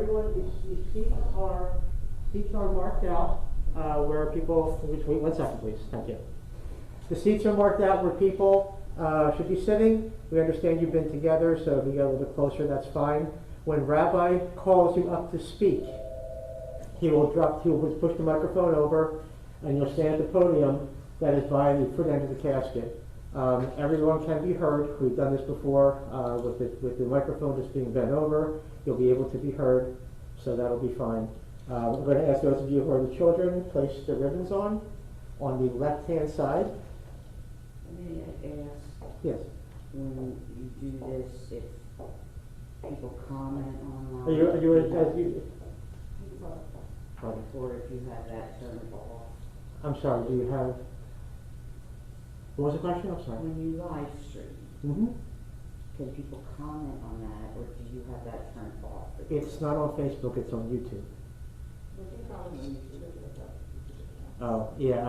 everyone, these seats are marked out where people, wait 1 second please, thank you. The seats are marked out where people should be sitting. We understand you've been together, so if you get a little bit closer, that's fine. When Rabbi calls you up to speak, he will push the microphone over, and you'll stand at the podium that is by the foot end of the casket. Everyone can be heard. We've done this before with the microphone just being bent over. You'll be able to be heard, so that'll be fine. I'm going to ask those of you who are the children, place the ribbons on the left-hand side. May I ask? Yes. When you do this, if people comment online, Are you or if you have that turned off? I'm sorry, do you have, what was the question? I'm sorry. When you live stream, can people comment on that, or do you have that turned off? It's not on Facebook, it's on YouTube. Oh, yeah,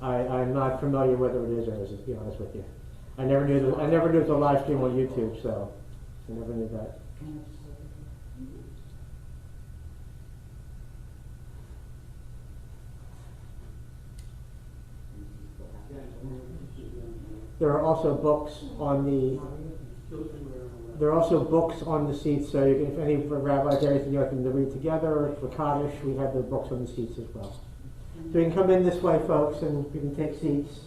I'm not familiar whether it is or isn't, to be honest with you. I never knew there was a live stream on YouTube, so I never knew that. There are also books on the seats, so you can, if any rabbis, anything you like them to read together, for Kaddish, we have the books on the seats as well. So you can come in this way, folks, and you can take seats.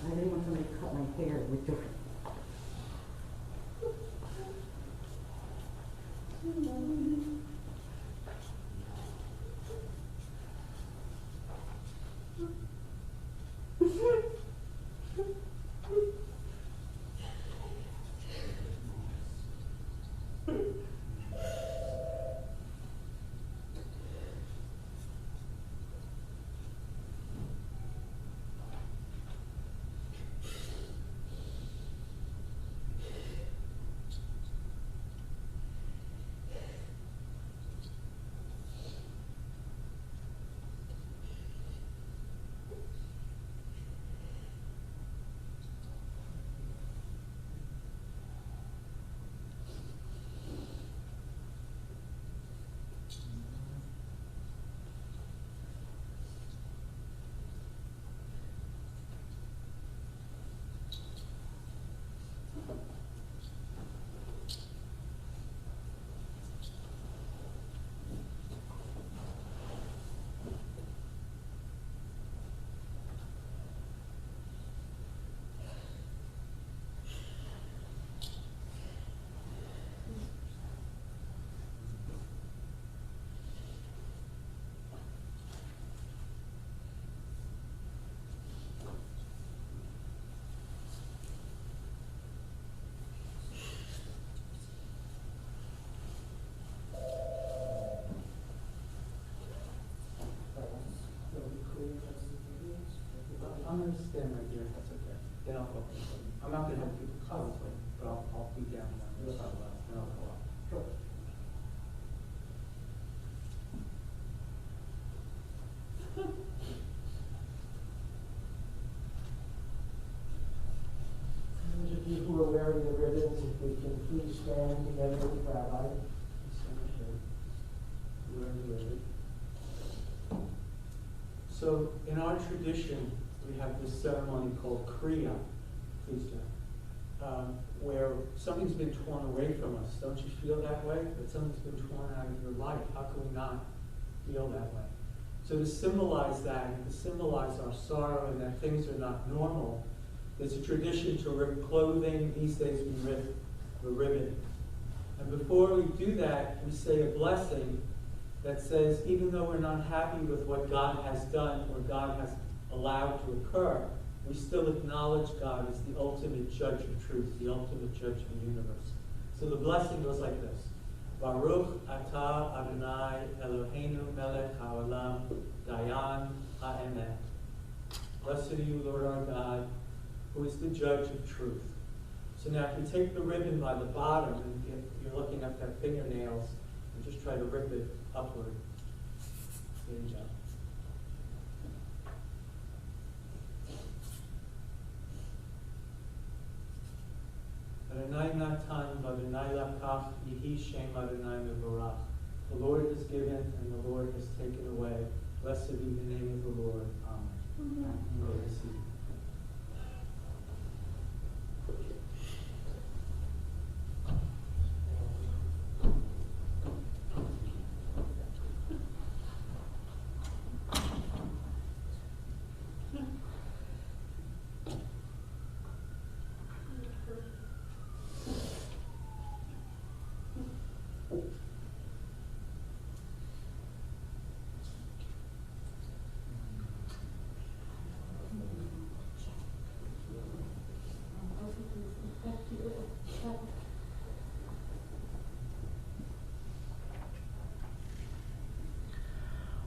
I didn't want somebody to cut my hair with your... I'm going to stand right here, if that's okay. Then I'll go. I'm not going to have people contemplate, but I'll be down there. Then I'll go up. Sure. Those of you who are wearing the ribbons, if we can please stand together with Rabbi. So in our tradition, we have this ceremony called Kriya, where something's been torn away from us. Don't you feel that way? That something's been torn out of your life. How can we not feel that way? So to symbolize that, and to symbolize our sorrow and that things are not normal, there's a tradition to rip clothing. These days we rip the ribbon. And before we do that, we say a blessing that says, even though we're not happy with what God has done or God has allowed to occur, we still acknowledge God as the ultimate judge of truth, the ultimate judge of the universe. So the blessing goes like this. Baruch atah Adonai Eloheinu melech haolam dayan ha'emet. Blessed are you, Lord our God, who is the judge of truth. So now if you take the ribbon by the bottom and you're looking up at fingernails and just try to rip it upward. There you go. Adonai natan v'Adonai lakach yihi shem Adonai mevorach. The Lord has given and the Lord has taken away. Blessed be the name of the Lord. Amen. You may be seated.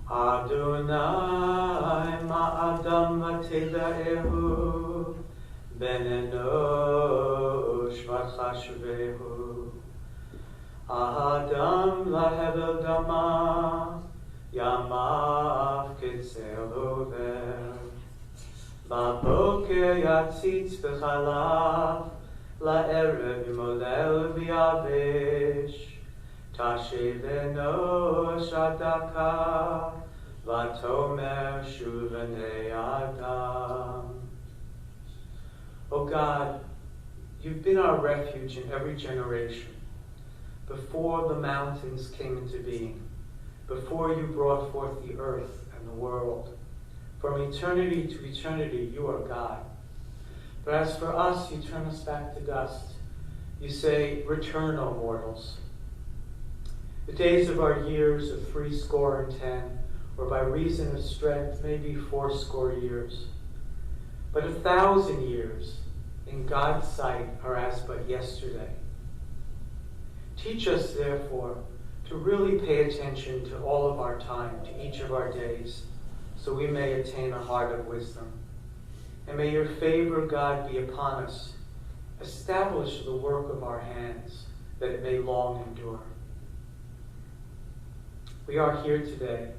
Adonai ma'adam v'tida'ehu ben enosh v'chashvehu Adam lahebel dama yamav kitzel over Baboker yatzitz b'chalav la'erev yimolel v'yavesh Tashev enosh adaka v'tomer shuvanei adam. O God, you've been our refuge in every generation. Before the mountains came into being, before you brought forth the earth and the world, from eternity to eternity you are God. But as for us, you turn us back to dust. You say, return, O mortals. The days of our years are 70, or by reason of strength, maybe 80 years. But 1,000 years in God's sight are as but yesterday. Teach us, therefore, to really pay attention to all of our time, to each of our days, so we may attain a heart of wisdom. And may your favor, God, be upon us. Establish the work of our hands, that it may long endure. We are here today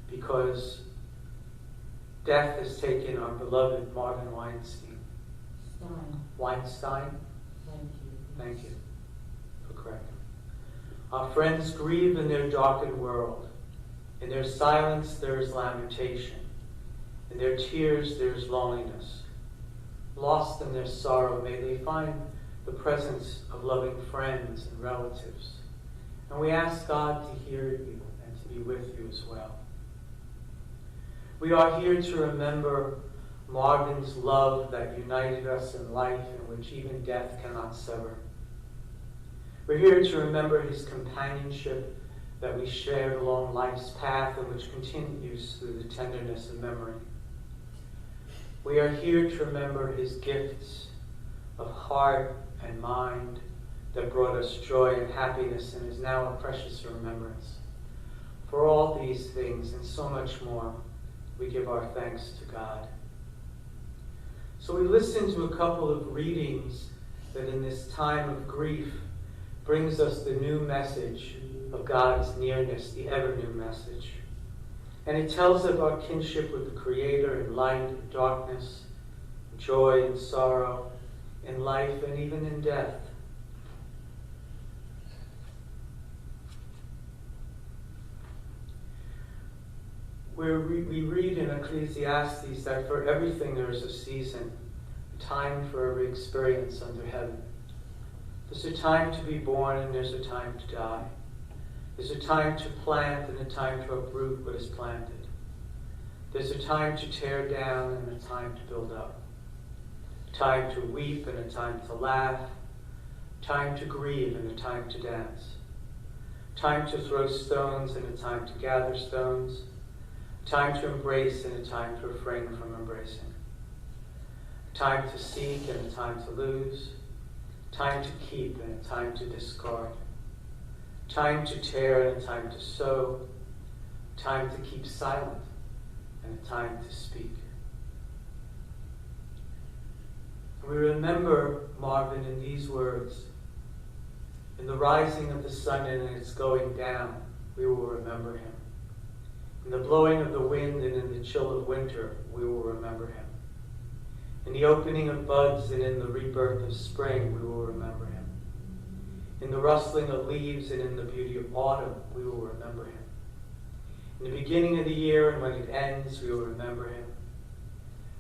because death has taken our beloved Marvin Weinstein. Weinstein? Thank you for correcting. Our friends grieve in their darkened world. In their silence there is lamentation. In their tears there is loneliness. Lost in their sorrow, may they find the presence of loving friends and relatives. And we ask God to hear you and to be with you as well. We are here to remember Marvin's love that united us in life and which even death cannot sever. We're here to remember his companionship that we shared along life's path and which continues through the tenderness of memory. We are here to remember his gifts of heart and mind that brought us joy and happiness and is now a precious remembrance. For all these things and so much more, we give our thanks to God. So we listen to a couple of readings that in this time of grief brings us the new message of God's nearness, the ever-new message. And it tells of our kinship with the Creator in light and darkness, joy and sorrow, in life and even in death. We read in Ecclesiastes that for everything there is a season, a time for every experience under heaven. There's a time to be born and there's a time to die. There's a time to plant and a time to uproot what is planted. There's a time to tear down and a time to build up. A time to weep and a time to laugh. A time to grieve and a time to dance. A time to throw stones and a time to gather stones. A time to embrace and a time to refrain from embracing. A time to seek and a time to lose. A time to keep and a time to discard. A time to tear and a time to sow. A time to keep silent and a time to speak. We remember Marvin in these words. In the rising of the sun and in its going down, we will remember him. In the blowing of the wind and in the chill of winter, we will remember him. In the opening of buds and in the rebirth of spring, we will remember him. In the rustling of leaves and in the beauty of autumn, we will remember him. In the beginning of the year and when it ends, we will remember him.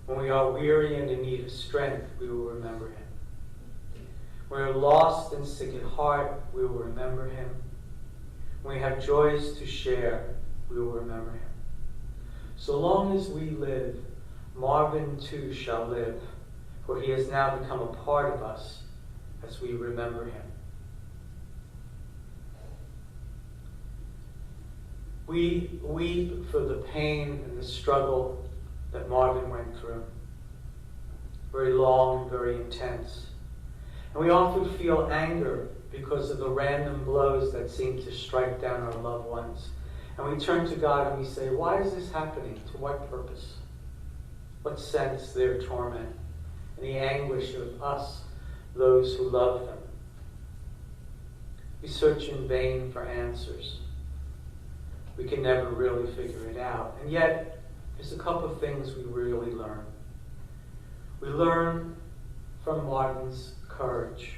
When we are weary and in need of strength, we will remember him. When we are lost and sick at heart, we will remember him. When we have joys to share, we will remember him. So long as we live, Marvin too shall live, for he has now become a part of us as we remember him. We weep for the pain and the struggle that Marvin went through. Very long and very intense. And we often feel anger because of the random blows that seem to strike down our loved ones. And we turn to God and we say, why is this happening? To what purpose? What sense their torment and the anguish of us, those who love them? We search in vain for answers. We can never really figure it out. And yet, there's a couple of things we really learn. We learn from Marvin's courage.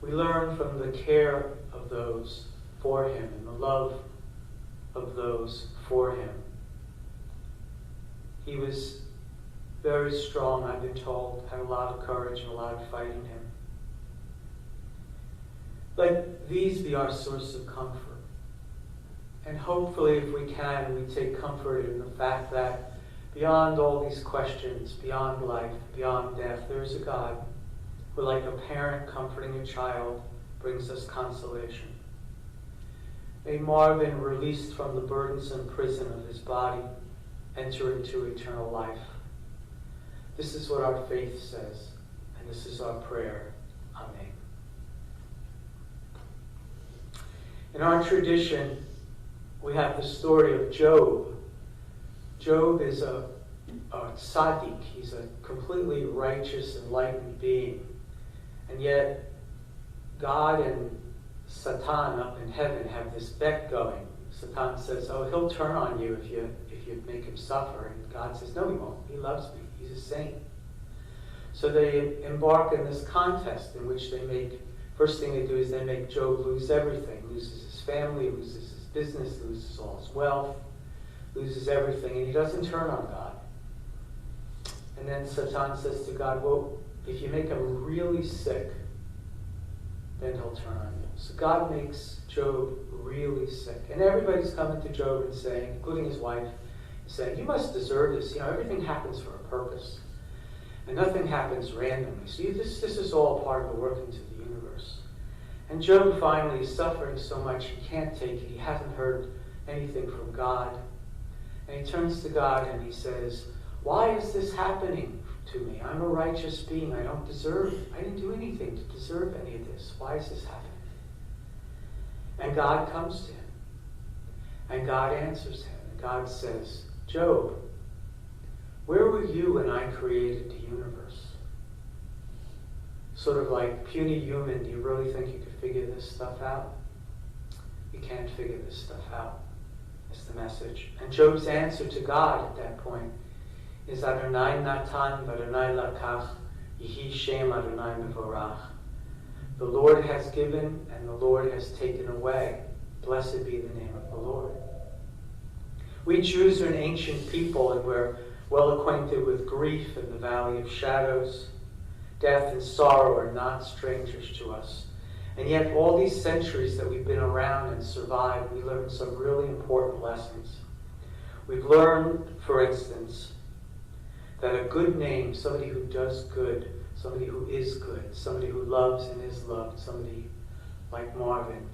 We learn from the care of those for him and the love of those for him. He was very strong, I've been told, had a lot of courage and a lot of fight in him. Let these be our source of comfort. And hopefully, if we can, we take comfort in the fact that beyond all these questions, beyond life, beyond death, there is a God who, like a parent comforting a child, brings us consolation. May Marvin, released from the burdensome prison of his body, enter into eternal life. This is what our faith says, and this is our prayer. Amen. In our tradition, we have the story of Job. Job is a tzaddik. He's a completely righteous, enlightened being. And yet, God and Satan up in heaven have this bet going. Satan says, oh, he'll turn on you if you make him suffer. And God says, no, he won't. He loves me. He's a saint. So they embark in this contest in which first thing they do is they make Job lose everything. Loses his family, loses his business, loses all his wealth, loses everything, and he doesn't turn on God. And then Satan says to God, well, if you make him really sick, then he'll turn on you. So God makes Job really sick. And everybody's coming to Job and saying, including his wife, saying, you must deserve this. You know, everything happens for a purpose. And nothing happens randomly. So this is all part of the workings of the universe. And Job finally is suffering so much he can't take it. He hasn't heard anything from God. And he turns to God and he says, why is this happening to me? I'm a righteous being. I didn't do anything to deserve any of this. Why is this happening? And God comes to him. And God answers him. And God says, Job, where were you when I created the universe? Sort of like, puny human, do you really think you could figure this stuff out? You can't figure this stuff out. That's the message. And Job's answer to God at that point is Adonai Natan v'Adonai Lakach Yehi Shem Adonai Mevorach. The Lord has given and the Lord has taken away. Blessed be the name of the Lord. We Jews are an ancient people and we're well acquainted with grief and the valley of shadows. Death and sorrow are not strangers to us. And yet all these centuries that we've been around and survived, we learned some really important lessons. We've learned, for instance, that a good name, somebody who does good, somebody who is good, somebody who loves and is loved, somebody like Marvin,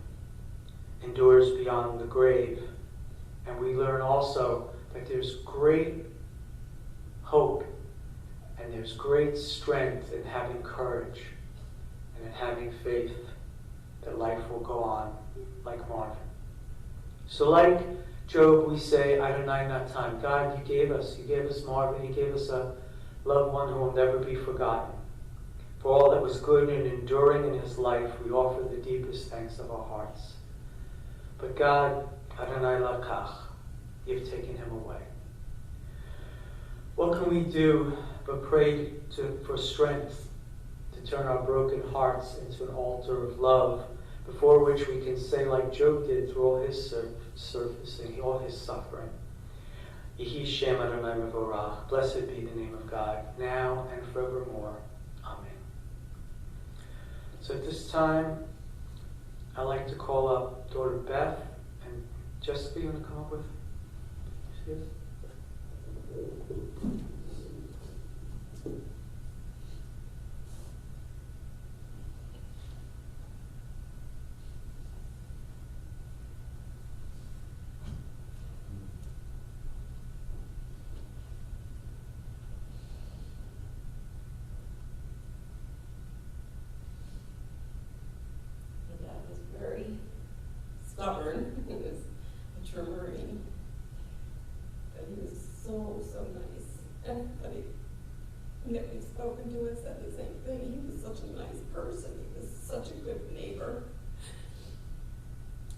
endures beyond the grave. And we learn also that there's great hope and there's great strength in having courage and in having faith that life will go on like Marvin. So like Job, we say, Adonai Natan, God, you gave us Marvin, you gave us a loved one who will never be forgotten. For all that was good and enduring in his life, we offer the deepest thanks of our hearts. But God, Adonai Lakach, you've taken him away. What can we do but pray for strength to turn our broken hearts into an altar of love, before which we can say, like Job did through all his surfacing, all his suffering, Yehi Shem Adonai Mevorach, blessed be the name of God, now and forevermore. Amen. So at this time, I'd like to call up daughter Beth, and Jessica, you want to come up with? She is? My dad was very stubborn. He was a true Marine. But he was so nice. Everybody that we've spoken to has said the same thing. He was such a nice person. He was such a good neighbor.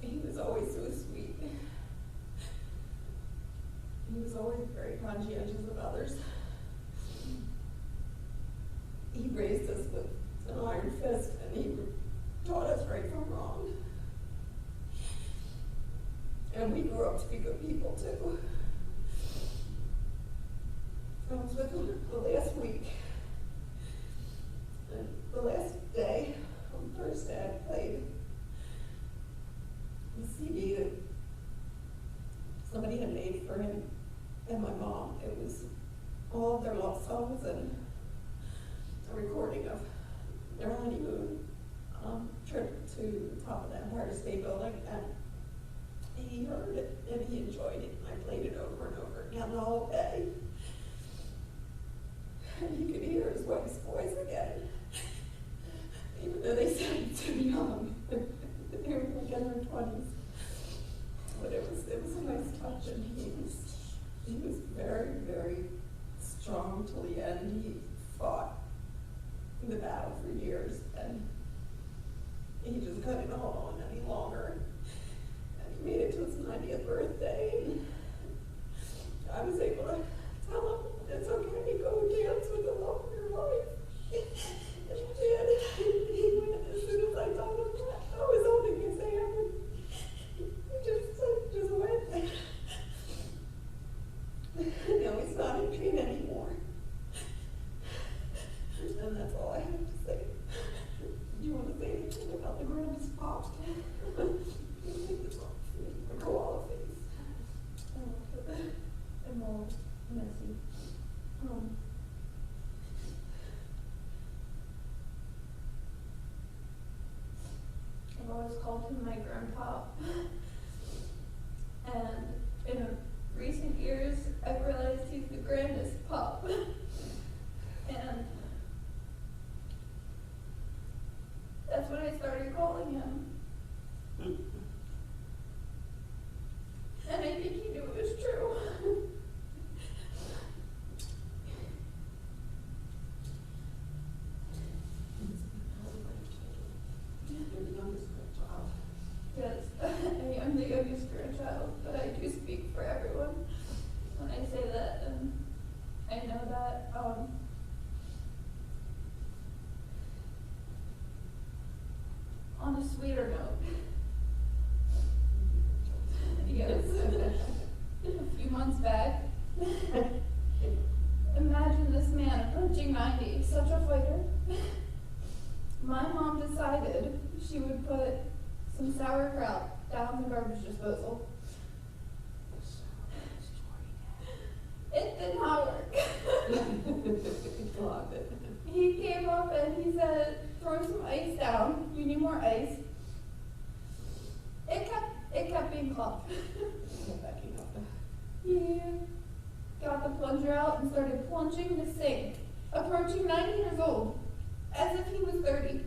He was always so sweet. He was always very conscientious of others. He raised us with an iron fist, and he taught us right from wrong. And we grew up to be good people too. I was with him the last week, and the last day, on Thursday, I played the CD that somebody had made for him and my mom. It was all of their love songs and a recording of their honeymoon trip to the top of the Empire State Building, and he heard it and he enjoyed it. I played it over and over again all day. And you could hear his wife's voice again, even though they sounded too young. They were like in their 20s. But it was a nice touch, and he was very, very strong till the end. He fought the battle for years, and he just couldn't hold on any longer. And he made it to his 90th birthday, and I was able to tell him it's okay, go dance with the love of your life. And he did. He went as soon as I told him that. I was holding his hand, and he just went. Now he's not in pain anymore. And that's all I have to say. Do you want to say anything about the grandest pop? The koala face. I'm all messy. I've always called him my grandpa. And in recent years, I've realized he's the grandest pup. And that's when I started calling him. And I think he knew it was true. You're the youngest grandchild. Yes, I am the youngest grandchild, but I do speak for everyone when I say that, and I know that, on a sweeter note, yes, a few months back, imagine this man approaching 90, such a fighter. My mom decided she would put some sauerkraut down the garbage disposal. It did not work. He came up and he said, throw some ice down. You need more ice. It kept being clumped. He got the plunger out and started plunging the sink, approaching 90 years old, as if he was 30.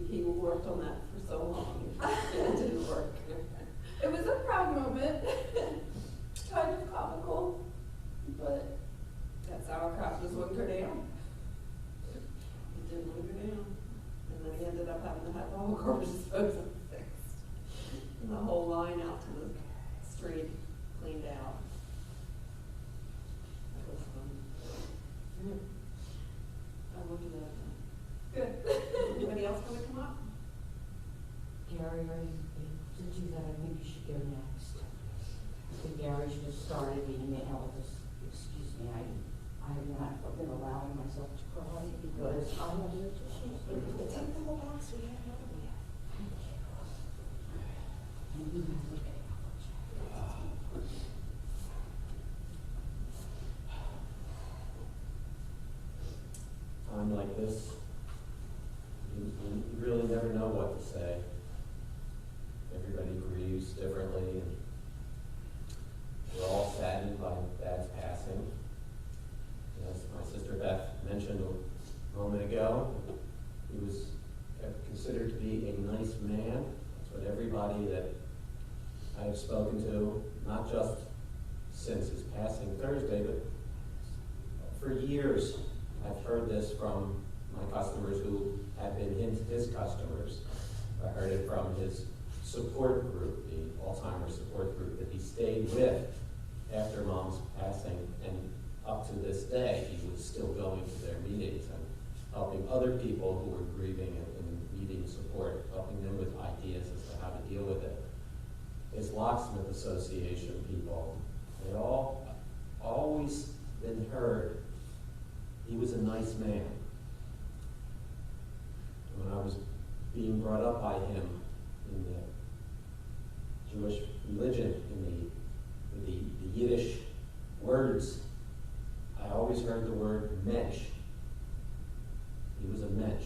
He worked on that for so long. It didn't work. It was a proud moment, kind of comical, but Gary already able to do that? I think you should go next. I think Gary should have started reading it. Elvis, excuse me, I have not been allowing myself to cry because I have no tissues. Take the whole box, we have another one. Thank you. And you have to pay. Time like this, you really never know what to say. Everybody grieves differently, and we're all saddened by Dad's passing. As my sister Beth mentioned a moment ago, he was considered to be a nice man. That's what everybody that I have spoken to, not just since his passing Thursday, but for years, I've heard this from my customers who have been his customers. I heard it from his support group, the Alzheimer's support group that he stayed with after Mom's passing, and up to this day, he was still going to their meetings and helping other people who were grieving and needing support, helping them with ideas as to how to deal with it. His locksmith association people, they all always been heard. He was a nice man. When I was being brought up by him in the Jewish religion, in the Yiddish words, I always heard the word mensch. He was a mensch.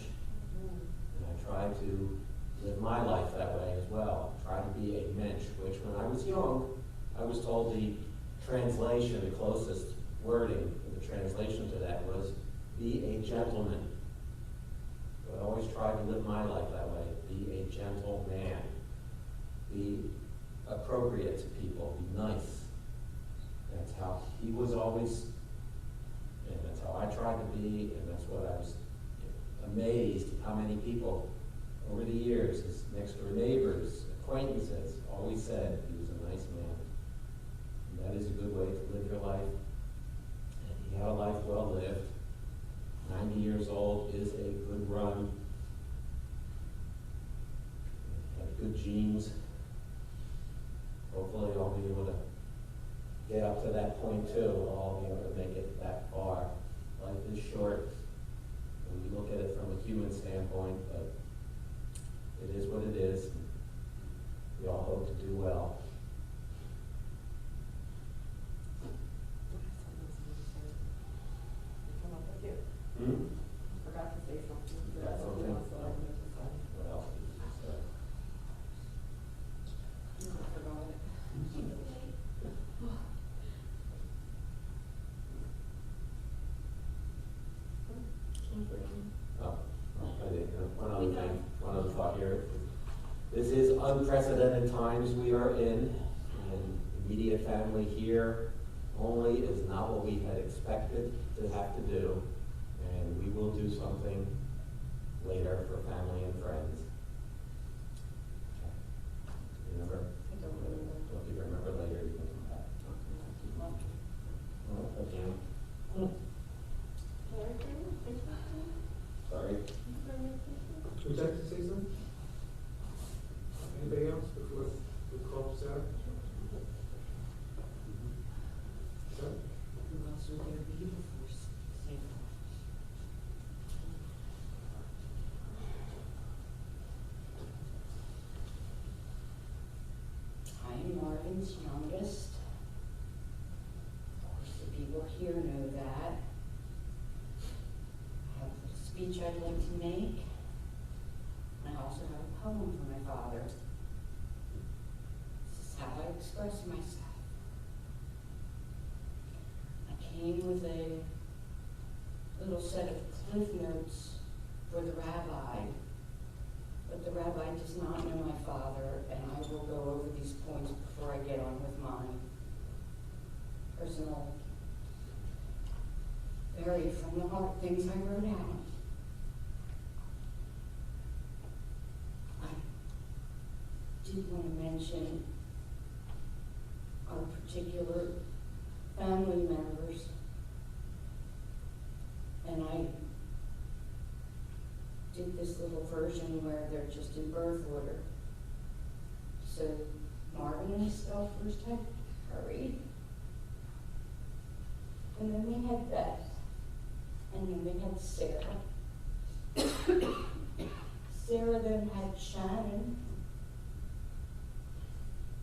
And I tried to live my life that way as well. Try to be a mensch, which when I was young, I was told the translation, the closest wording, the translation to that was, be a gentleman. So I always tried to live my life that way. Be a gentle man. Be appropriate to people. Be nice. That's how he was always, and that's how I tried to be, and that's what I was amazed how many people over the years, his next door neighbors, acquaintances, always said he was a nice man. And that is a good way to live your life. And he had a life well lived. 90 years old is a good run. He had good genes. Hopefully I'll be able to get up to that point too. I'll be able to make it that far. Life is short when you look at it from a human standpoint, but it is what it is. We all hope to do well. Come up with you. Hmm? Forgot to say something. Forgot something? Else that I meant to say. What else did you say? I forgot it. Oh, I did. One other thing, one other thought here. This is unprecedented times we are in, and immediate family here only is not what we had expected to have to do, and we will do something later for family and friends. Remember? I don't remember. Well, if you remember later, you can come back. Oh, again. Sorry. Would you like to say something? Anybody else before we call Sarah? Sarah? Who else would there be before Santa? I am Marvin's youngest. Of course, the people here know that. I have a speech I'd like to make. And I also have a poem for my father. This is how I express myself. I came with a little set of cliff notes for the rabbi, but the rabbi does not know my father, and I will go over these points before I get on with mine. Personal, very from the heart things I wrote out. I did want to mention our particular family members, and I did this little version where they're just in birth order. So Marvin and himself first had Curry. And then they had Beth. And then they had Sarah. Sarah then had Shannon.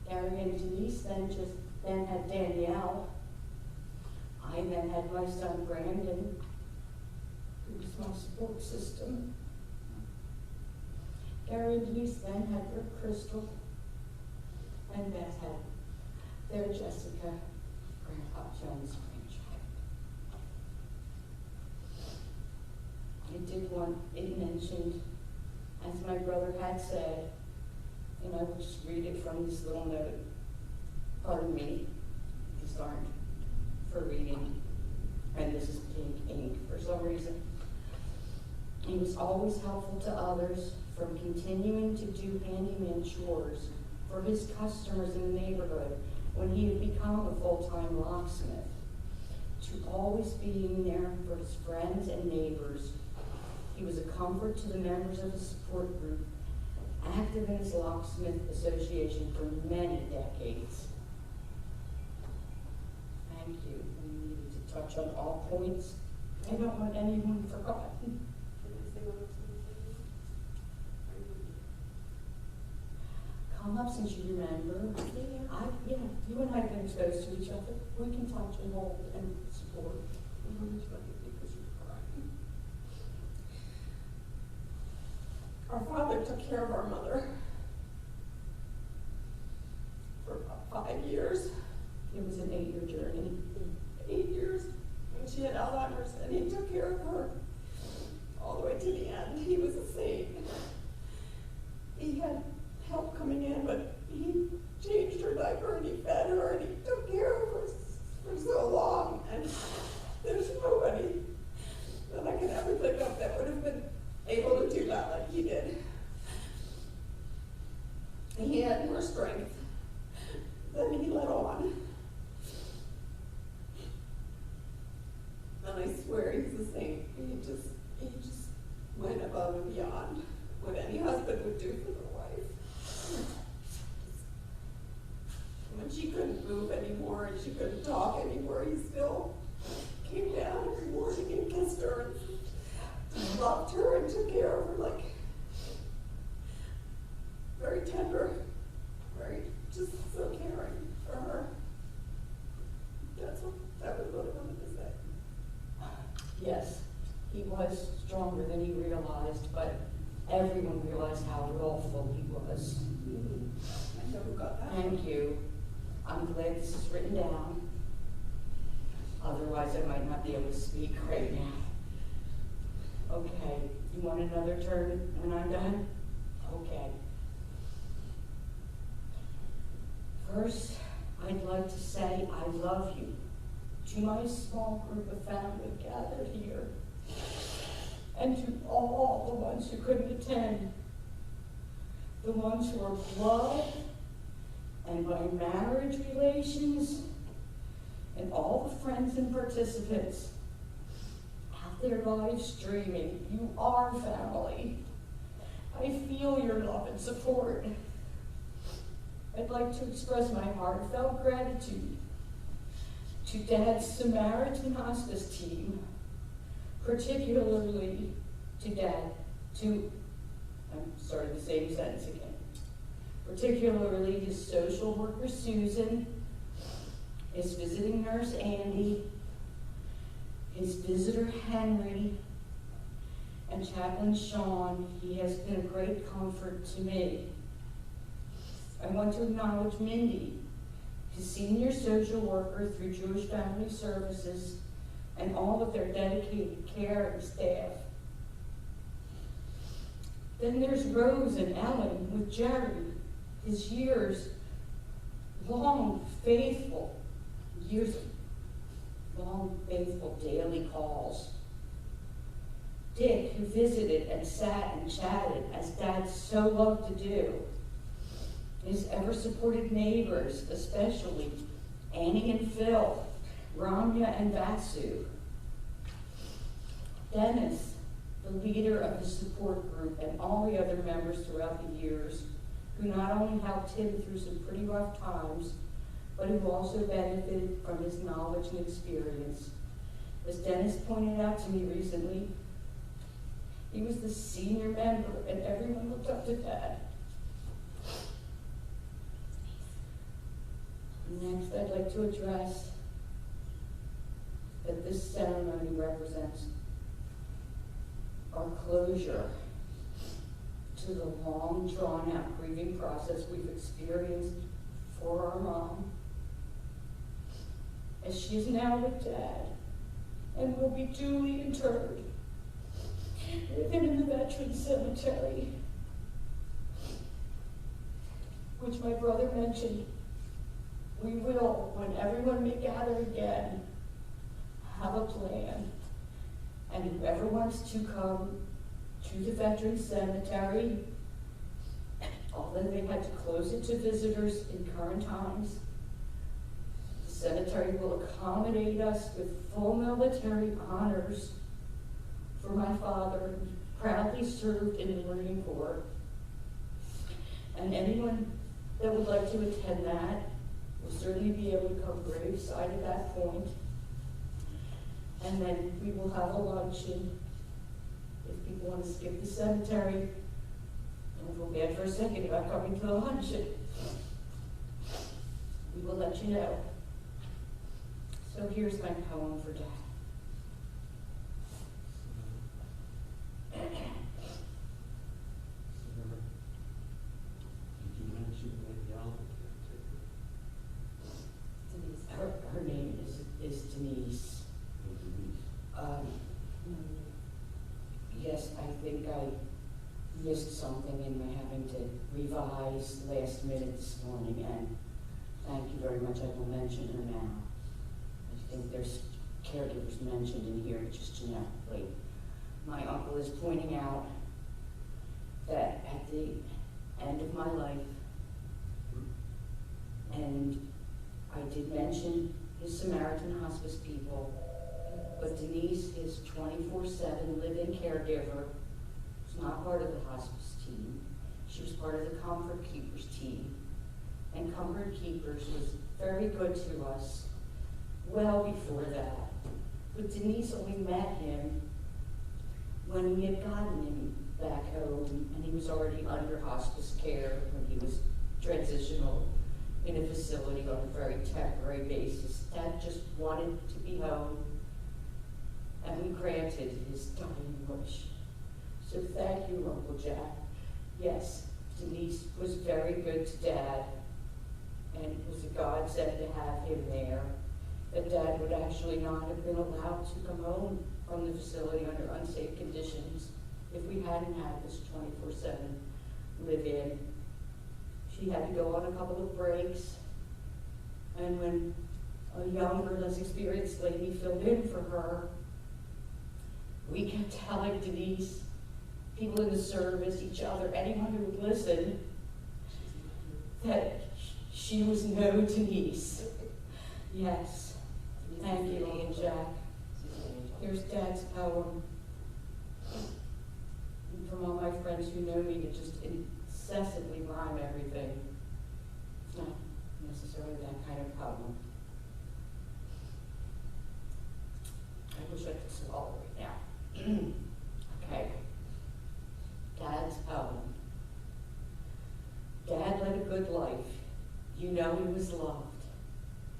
Gary and Denise then had Danielle. I then had my son Brandon, who was my support system. Gary and Denise then had their Crystal, and Beth had their Jessica, Grandpa Jones' grandchild. It mentioned, as my brother had said, and I will just read it from this little note. Pardon me, these aren't for reading, and this is pink ink for some reason. He was always helpful to others, from continuing to do handyman chores for his customers in the neighborhood when he had become a full-time locksmith, to always being there for his friends and neighbors. He was a comfort to the members of his support group, active in his locksmith association for many decades. Thank you. We needed to touch on all points. I don't want anyone forgotten. Come up since you remember. Yeah, you and I have been exposed to each other. We can touch and hold and support. Because you're crying. Our father took care of our mother for about 5 years. It was an 8-year journey. 8 years. And she had Alzheimer's, and he took care of her all the way to the end. He was a saint. He had help coming in, but he changed her diaper, and he fed her, and he took care of her for so long. And there's nobody that I can ever think of that would have been able to do that like he did. He had more strength than he let on. And I swear he's a saint. He just went above and beyond what any husband would do for their wife. When she couldn't move anymore and she couldn't talk anymore, he still came down every morning and kissed her and loved her and took care of her, like, very tender, very, just so caring for her. That was what I wanted to say. Yes, he was stronger than he realized, but everyone realized how willful he was. I know who got that. Thank you. I'm glad this is written down. Otherwise, I might not be able to speak right now. Okay, you want another turn and I'm done? Okay. First, I'd like to say I love you to my small group of family gathered here, and to all the ones who couldn't attend, the ones who are blood and by marriage relations, and all the friends and participants out there live streaming. You are family. I feel your love and support. I'd like to express my heartfelt gratitude to Dad's Samaritan Hospice team, particularly to I'm starting the same sentence again, particularly his social worker Susan, his visiting nurse Andy, his visitor Henry, and chaplain Sean. He has been a great comfort to me. I want to acknowledge Mindy, his senior social worker through Jewish Family Services, and all of their dedicated care and staff. Then there's Rose and Ellen with Jerry, his long, faithful daily calls. Dick, who visited and sat and chatted, as Dad so loved to do. His ever-supported neighbors, especially Annie and Phil, Ramya and Vasu. Dennis, the leader of the support group, and all the other members throughout the years who not only helped him through some pretty rough times, but who also benefited from his knowledge and experience. As Dennis pointed out to me recently, he was the senior member and everyone looked up to Dad. Next, I'd like to address that this ceremony represents our closure to the long, drawn-out grieving process we've experienced for our mom, as she is now with Dad and will be duly interred with him in the Veterans Cemetery, which my brother mentioned. We will, when everyone may gather again, have a plan. And whoever wants to come to the Veterans Cemetery, although they had to close it to visitors in current times, the cemetery will accommodate us with full military honors for my father, who proudly served in the Marine Corps. And anyone that would like to attend that will certainly be able to come graveside at that point. And then we will have a luncheon. If people want to skip the cemetery, and feel bad for a second about coming to the luncheon, we will let you know. So here's my poem for Dad. Her name is Denise. Yes, I think I missed something in my having to revise last minute this morning, and thank you very much. I will mention her now. I think there's caregivers mentioned in here just generically. My uncle is pointing out that at the end of my life, and I did mention his Samaritan hospice people, but Denise, his 24/7 live-in caregiver, was not part of the hospice team. She was part of the Comfort Keepers team. And Comfort Keepers was very good to us well before that. But Denise only met him when we had gotten him back home, and he was already under hospice care when he was transitional in a facility on a very temporary basis. Dad just wanted to be home, and we granted his dying wish. So thank you, Uncle Jack. Yes, Denise was very good to Dad, and it was a godsend to have him there. That Dad would actually not have been allowed to come home from the facility under unsafe conditions if we hadn't had this 24/7 live-in. She had to go on a couple of breaks, and when a younger, less experienced lady filled in for her, we kept telling Denise, people in the service, each other, anyone who would listen, that she was no Denise. Yes. Thank you, Uncle Jack. Here's Dad's poem. And from all my friends who know me to just incessantly rhyme everything, it's not necessarily that kind of poem. I wish I could swallow right now. Okay. Dad's poem. Dad led a good life. You know he was loved.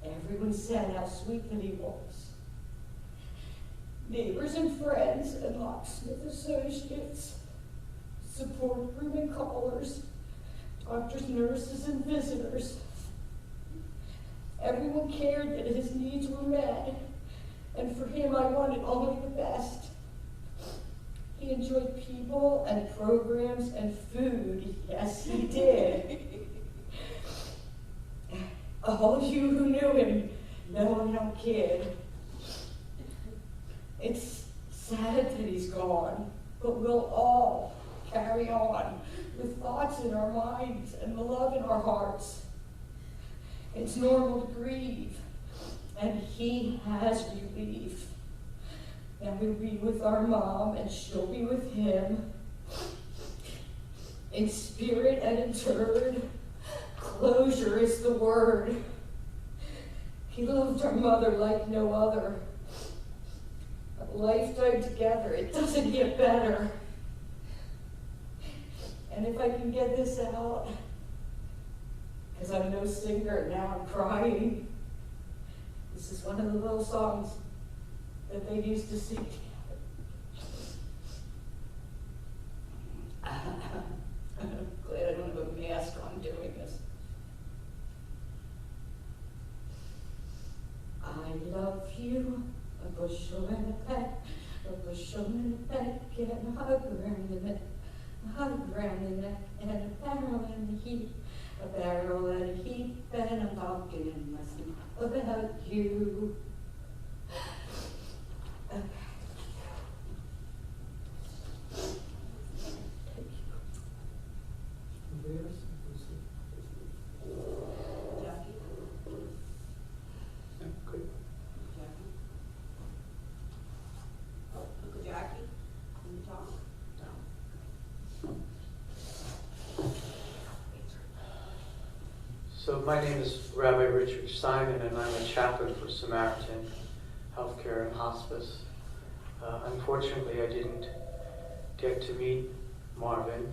Everyone said how sweet that he was. Neighbors and friends and locksmith associates, support room and callers, doctors, nurses, and visitors. Everyone cared that his needs were met, and for him I wanted only the best. He enjoyed people and programs and food. Yes, he did. All of you who knew him know I don't kid. It's sad that he's gone, but we'll all carry on with thoughts in our minds and the love in our hearts. It's normal to grieve, and he has relief. And we'll be with our mom, and she'll be with him. in spirit and in turn. Closure is the word. He loved our mother like no other. A lifetime together, it doesn't get better. And if I can get this out, because I'm no singer, now I'm crying. This is one of the little songs that they used to sing together. I'm glad I don't have a mask on doing this. I love you, a bushel and a peck, a bushel and a peck, and a hug around the neck, a hug around the neck, and a barrel and a heap, a barrel and a heap, and I'm talking in my sleep about you. Jackie? Yeah, good. Jackie? Uncle Jackie, can you talk? So my name is Rabbi Richard Simon, and I'm a chaplain for Samaritan Healthcare and Hospice. Unfortunately, I didn't get to meet Marvin,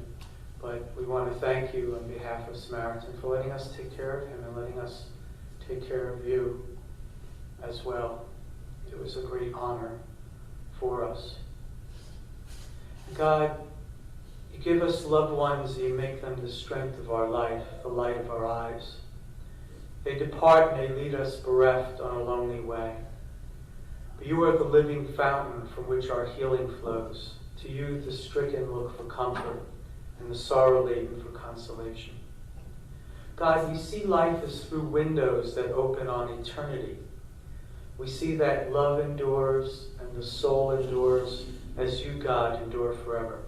but we want to thank you on behalf of Samaritan for letting us take care of him and letting us take care of you as well. It was a great honor for us. God, you give us loved ones, you make them the strength of our life, the light of our eyes. They depart and they lead us bereft on a lonely way. But you are the living fountain from which our healing flows. To you the stricken look for comfort and the sorrow-laden for consolation. God, we see life as through windows that open on eternity. We see that love endures and the soul endures as you, God, endure forever.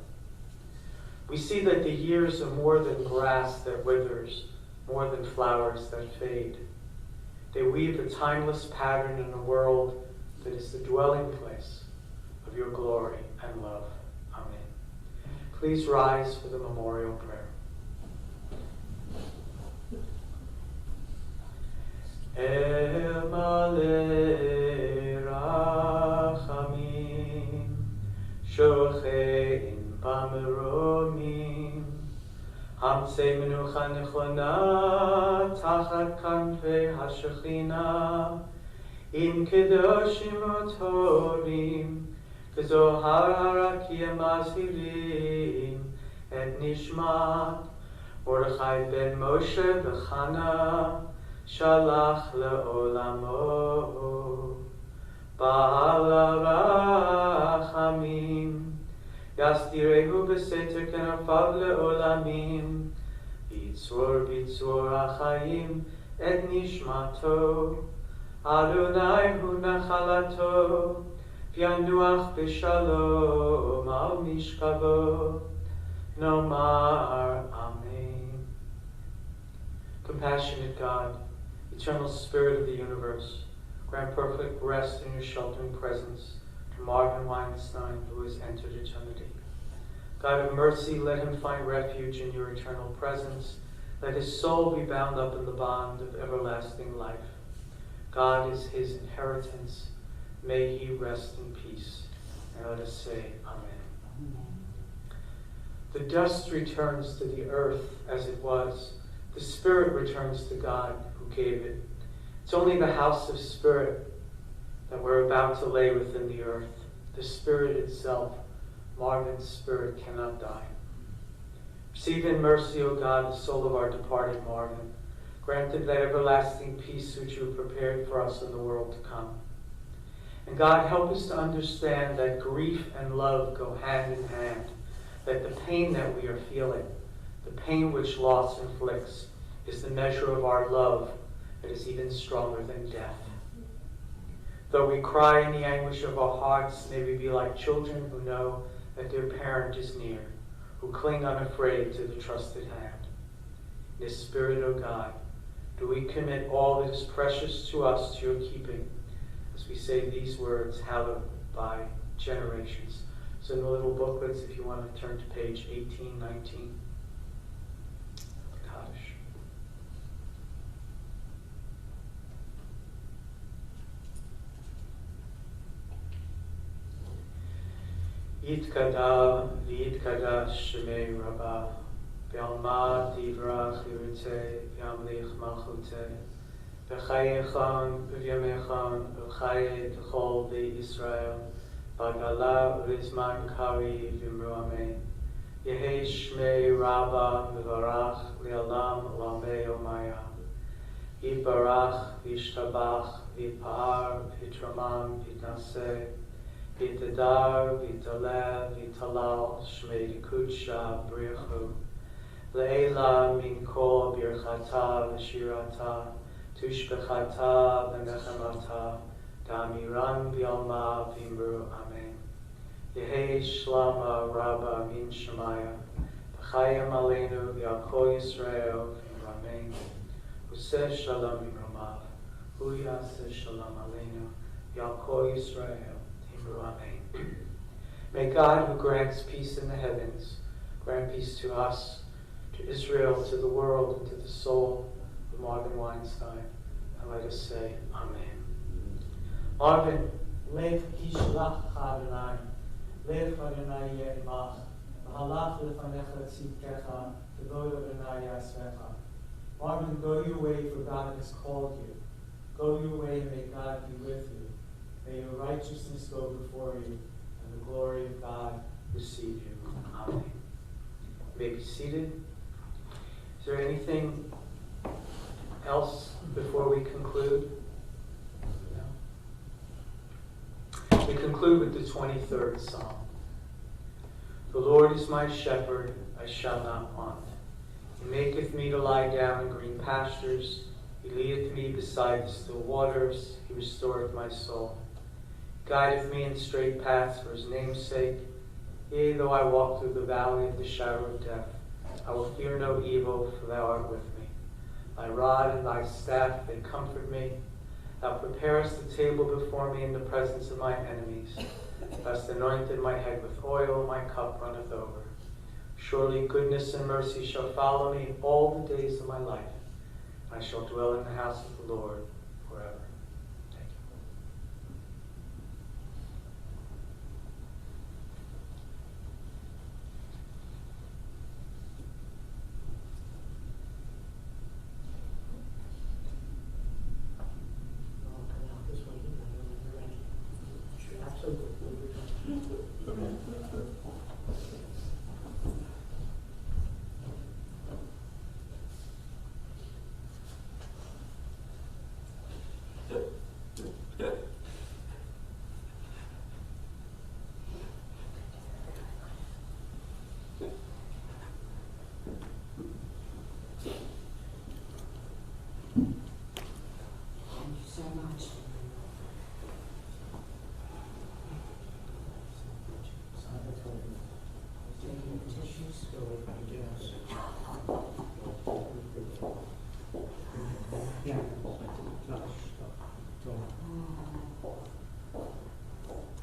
We see that the years are more than grass that withers, more than flowers that fade. They weave a timeless pattern in a world that is the dwelling place of your glory and love. Amen. Please rise for the memorial prayer. El Malei Rachamim Shochein Bameromim Hamtzei Menucha Nechona Tachat Kanfei HaShechina Im Kedoshim Utovim Kezohar Harakim Mazirim Et Nishmat Mordechai Ben Moshe Bechana Shalach le'olamo Ba'al rachamim Yasdirehu b'seter kenafav le'olamim Bitzor achayim et nishmato Adonai hu nachalato V'yanuach b'shalom al mishkavo Nomar Amen. Compassionate God, eternal Spirit of the universe, grant perfect rest in your sheltering presence to Marvin Weinstein, who has entered eternity. God of mercy, let him find refuge in your eternal presence. Let his soul be bound up in the bond of everlasting life. God is his inheritance. May he rest in peace. And let us say, Amen. The dust returns to the earth as it was. The spirit returns to God who gave it. It's only the house of spirit that we're about to lay within the earth. The spirit itself, Marvin's spirit, cannot die. Receive in mercy, O God, the soul of our departed Marvin. Granted that everlasting peace which you have prepared for us in the world to come. And God, help us to understand that grief and love go hand in hand. That the pain that we are feeling, the pain which loss inflicts, is the measure of our love that is even stronger than death. Though we cry in the anguish of our hearts, may we be like children who know that their parent is near, who cling unafraid to the trusted hand. In this spirit, O God, do we commit all that is precious to us to your keeping, as we say these words, hallowed by generations. So in the little booklets, if you want to turn to page 18, 19. Kaddish. Yitkada v'yitkadash shemei Rabbah, B'alma divrach yirteh, B'yamlich malchuteh, B'chayechan v'yamechan, B'chaye t'chol v'Yisrael, B'gala v'izman kari v'imru amen. Yehei shmei Rabbah v'varach li'alam lamei omaya. Yibarach v'yishtabach v'yipar v'yitramam v'yitnaseh, V'tadar, v'taleh, v'talal, shmei kudsha brichu. Le'ela min kol birchata v'shirata, tushbechata v'nechemata, damiran v'yalma v'imru amen. Yehei shlama rabba min shemaya, v'chayim aleinu v'yakol Yisrael v'imru amen. Useh shalom v'imrumav, hu yaseh shalom aleinu, v'yakol Yisrael. Amen. May God, who grants peace in the heavens, grant peace to us, to Israel, to the world, and to the soul of Marvin Weinstein. And let us say, Amen. Marvin, lev kishlach Adonai, lev Adonai ye'imach, v'halach lefanecha tzidkecha, v'vod Adonai yasvecha. Marvin, go your way, for God has called you. Go your way, and may God be with you. May your righteousness go before you, and the glory of God receive you. Amen. You may be seated. Is there anything else before we conclude? No? We conclude with the 23rd Psalm. The Lord is my shepherd, I shall not want. He maketh me to lie down in green pastures. He leadeth me beside the still waters. He restoreth my soul. Guideth me in straight paths for his name's sake. Yea, though I walk through the valley of the shadow of death, I will fear no evil, for thou art with me. Thy rod and thy staff, they comfort me. Thou preparest the table before me in the presence of my enemies. Thou hast anointed my head with oil, my cup runneth over. Surely goodness and mercy shall follow me all the days of my life. I shall dwell in the house of the Lord forever.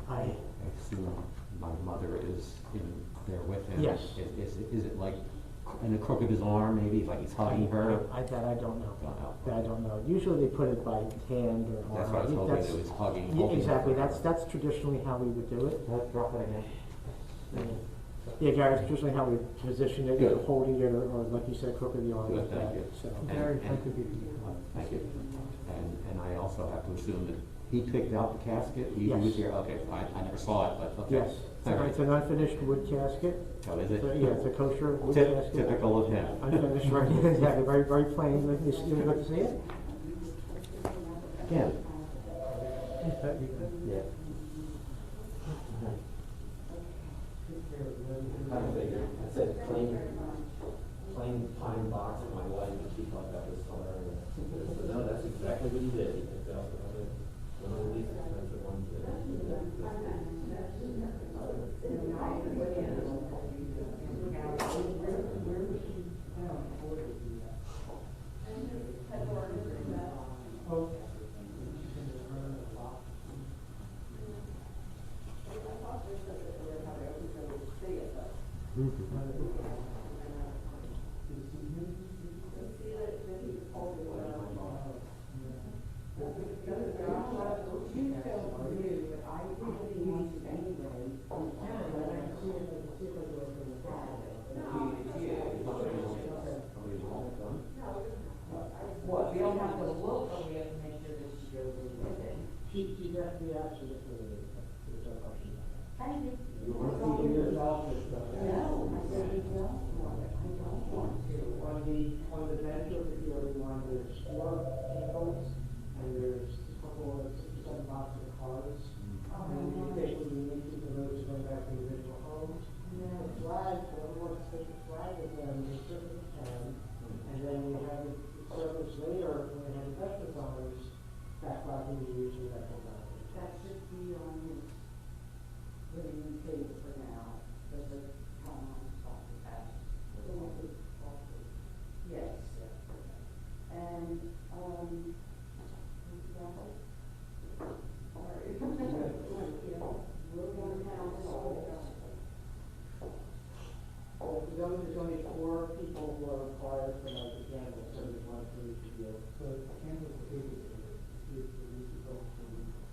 I assume my mother is in there with him. Yes. Is it like in the crook of his arm, maybe, like he's hugging her? That I don't know. Don't know. That I don't know. Usually they put it by hand or arm. That's what I was hoping, it was hugging. Yeah, holding exactly. her. That's traditionally how we would do it. Drop it again. Yeah, Gary, it's traditionally how we position it, either Good. holding it or like you said, crook of the arm. Good, like thank that. you. So. Thank you. And I also have to assume that he picked out the casket? He was Yes. here? Okay, I never saw it, but okay. Yes, All right. it's an unfinished wood casket. Oh, is it? So, yeah, it's a kosher wood casket. Typical of him. Unfinished, right? Exactly. Very, very plain. You would like to see it? Again. Yeah. I figured. I said plain pine box for my wife, and she thought that was hilarious. So, no, that's exactly what he did. He picked out one of the least expensive ones lots of cars. Oh, And you my think when you need to move to going back to the original homes, the flag, everyone wants to take the flag with them, they certainly can. And then we have it service later, when we have the veterans honors, that flag can be used with that technology. That should be on his living table for now, because the town spot is that. Yes. And, we're going down this way. There's only 4 people who are required for like the candles, so there's 1 for each of you. So candles are big, the musical.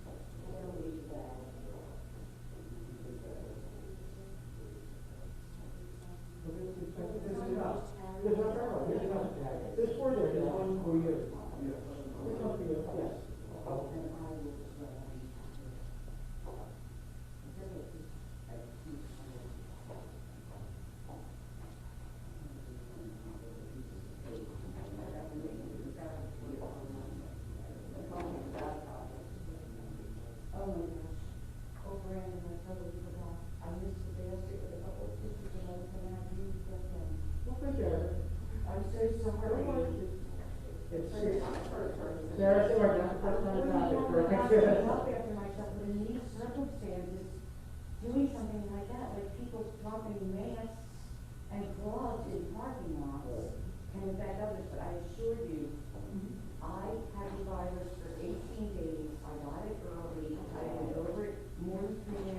I don't need that. There's enough. There's no problem. There's enough. There's 4 there. There's 1 for you. There's 1 for you. Yes. And I will just let him. Oh my gosh, over and I totally forgot. I missed the basket with a couple of pictures and I was gonna have you get them. Well, thank you. I'm so sorry. It's Sarah's the Sarah's the first time it's happened. Very Help after myself, but in these circumstances, doing something like that, like people dropping masks and gloves in parking lots can affect others, but I assure you, I had the virus for 18 days, I got it early, I had over it more than 3 and a half